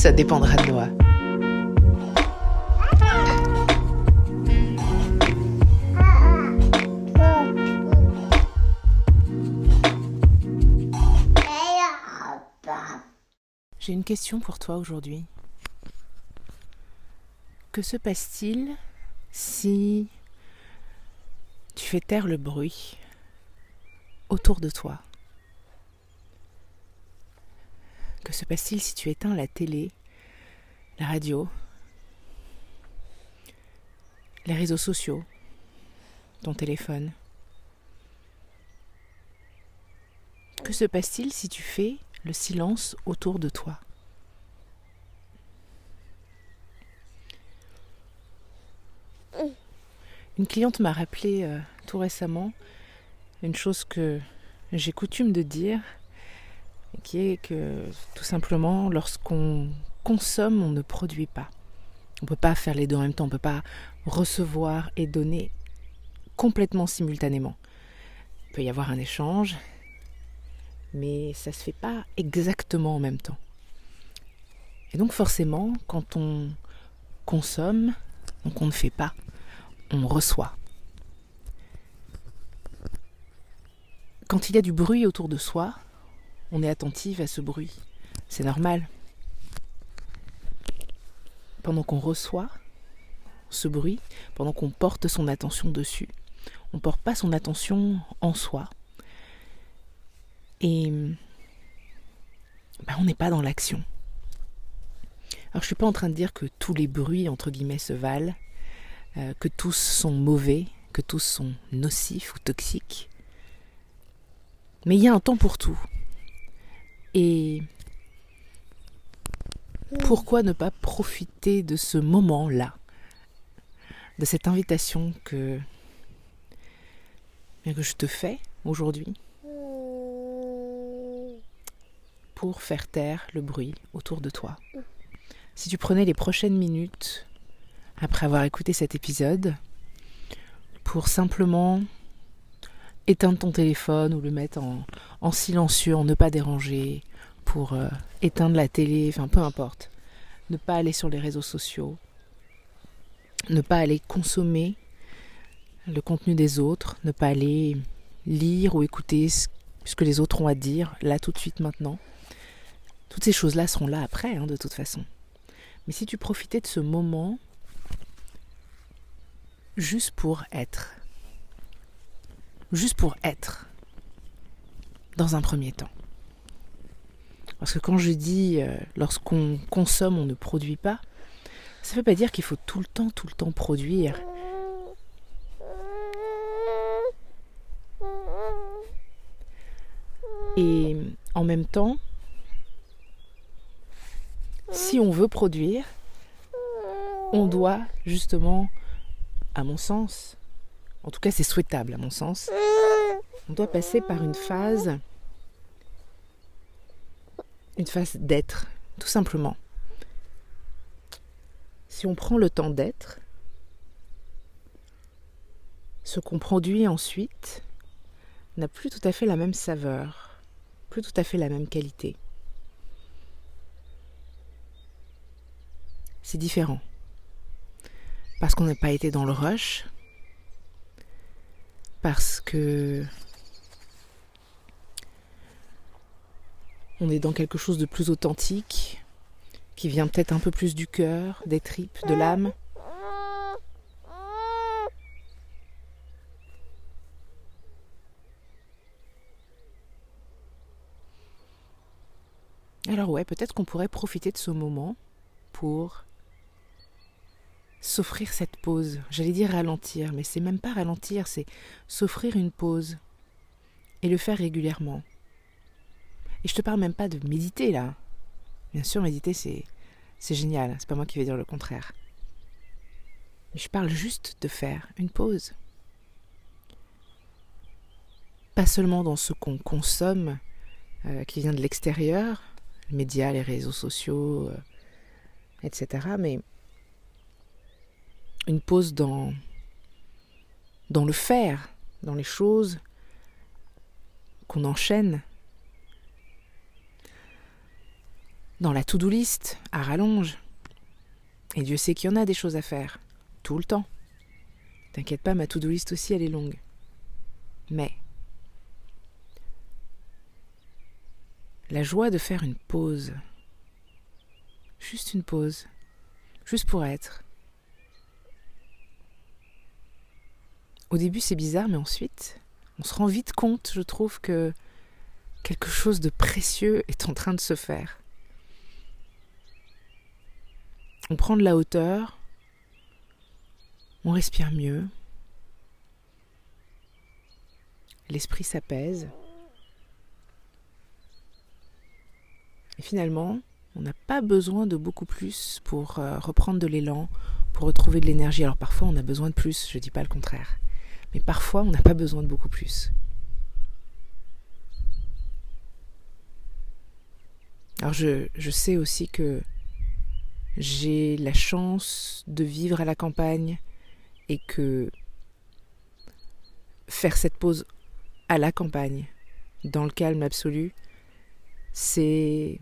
Ça dépendra de Noah. J'ai une question pour toi aujourd'hui. Que se passe-t-il si tu fais taire le bruit autour de toi? Que se passe-t-il si tu éteins la télé, la radio, les réseaux sociaux, ton téléphone? Que se passe-t-il si tu fais le silence autour de toi? Une cliente m'a rappelé tout récemment une chose que j'ai coutume de dire, qui est que tout simplement, lorsqu'on consomme, on ne produit pas. On ne peut pas faire les deux en même temps, on ne peut pas recevoir et donner complètement simultanément. Il peut y avoir un échange, mais ça ne se fait pas exactement en même temps. Et donc forcément, quand on consomme, donc on ne fait pas, on reçoit. Quand il y a du bruit autour de soi, on est attentif à ce bruit. C'est normal. Pendant qu'on reçoit ce bruit, pendant qu'on porte son attention dessus, on ne porte pas son attention en soi. Et on n'est pas dans l'action. Alors je ne suis pas en train de dire que tous les bruits, entre guillemets, se valent, que tous sont mauvais, que tous sont nocifs ou toxiques. Mais il y a un temps pour tout. Et pourquoi ne pas profiter de ce moment-là, de cette invitation que je te fais aujourd'hui pour faire taire le bruit autour de toi. Si tu prenais les prochaines minutes après avoir écouté cet épisode pour simplement éteindre ton téléphone ou le mettre en silencieux, en ne pas déranger, pour éteindre la télé, enfin peu importe. Ne pas aller sur les réseaux sociaux, ne pas aller consommer le contenu des autres, ne pas aller lire ou écouter ce que les autres ont à dire, là tout de suite maintenant. Toutes ces choses-là seront là après, de toute façon. Mais si tu profitais de ce moment juste pour être dans un premier temps. Parce que quand je dis lorsqu'on consomme, on ne produit pas, ça ne veut pas dire qu'il faut tout le temps produire. Et en même temps, si on veut produire, on doit justement, à mon sens, en tout cas c'est souhaitable à mon sens, on doit passer par une phase d'être, tout simplement. Si on prend le temps d'être, ce qu'on produit ensuite n'a plus tout à fait la même saveur, plus tout à fait la même qualité. C'est différent. Parce qu'on n'a pas été dans le rush, parce que on est dans quelque chose de plus authentique, qui vient peut-être un peu plus du cœur, des tripes, de l'âme. Alors ouais, peut-être qu'on pourrait profiter de ce moment pour s'offrir cette pause. J'allais dire ralentir, mais c'est même pas ralentir, c'est s'offrir une pause et le faire régulièrement. Et je te parle même pas de méditer là. Bien sûr, méditer c'est génial, c'est pas moi qui vais dire le contraire. Mais je parle juste de faire une pause. Pas seulement dans ce qu'on consomme, qui vient de l'extérieur, les médias, les réseaux sociaux, etc. Mais une pause dans le faire, dans les choses qu'on enchaîne. dans la to-do list à rallonge. Et Dieu sait qu'il y en a des choses à faire, tout le temps. T'inquiète pas, ma to-do list aussi, elle est longue. Mais la joie de faire une pause, juste une pause, juste pour être. Au début, c'est bizarre, mais ensuite, on se rend vite compte, je trouve, que quelque chose de précieux est en train de se faire. On prend de la hauteur, on respire mieux, l'esprit s'apaise. Et finalement, on n'a pas besoin de beaucoup plus pour reprendre de l'élan, pour retrouver de l'énergie. Alors parfois, on a besoin de plus, je ne dis pas le contraire. Mais parfois, on n'a pas besoin de beaucoup plus. Alors je sais aussi que j'ai la chance de vivre à la campagne et que faire cette pause à la campagne, dans le calme absolu, c'est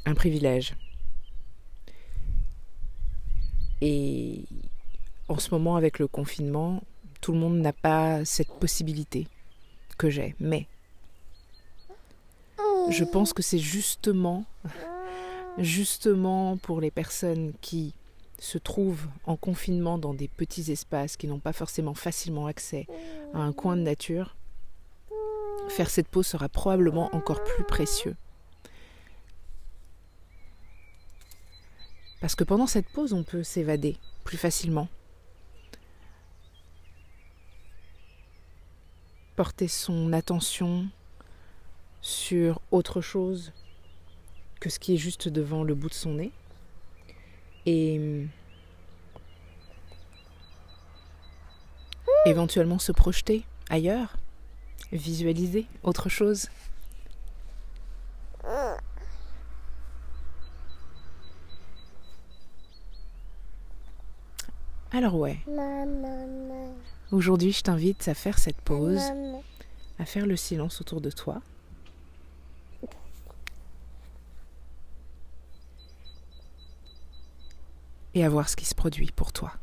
un privilège. Et en ce moment, avec le confinement, tout le monde n'a pas cette possibilité que j'ai. Mais je pense que c'est justement pour les personnes qui se trouvent en confinement dans des petits espaces, qui n'ont pas forcément facilement accès à un coin de nature, faire cette pause sera probablement encore plus précieux. Parce que pendant cette pause, on peut s'évader plus facilement. Porter son attention sur autre chose que ce qui est juste devant le bout de son nez. Et éventuellement se projeter ailleurs, visualiser autre chose. Alors ouais, aujourd'hui je t'invite à faire cette pause, à faire le silence autour de toi. Et à voir ce qui se produit pour toi.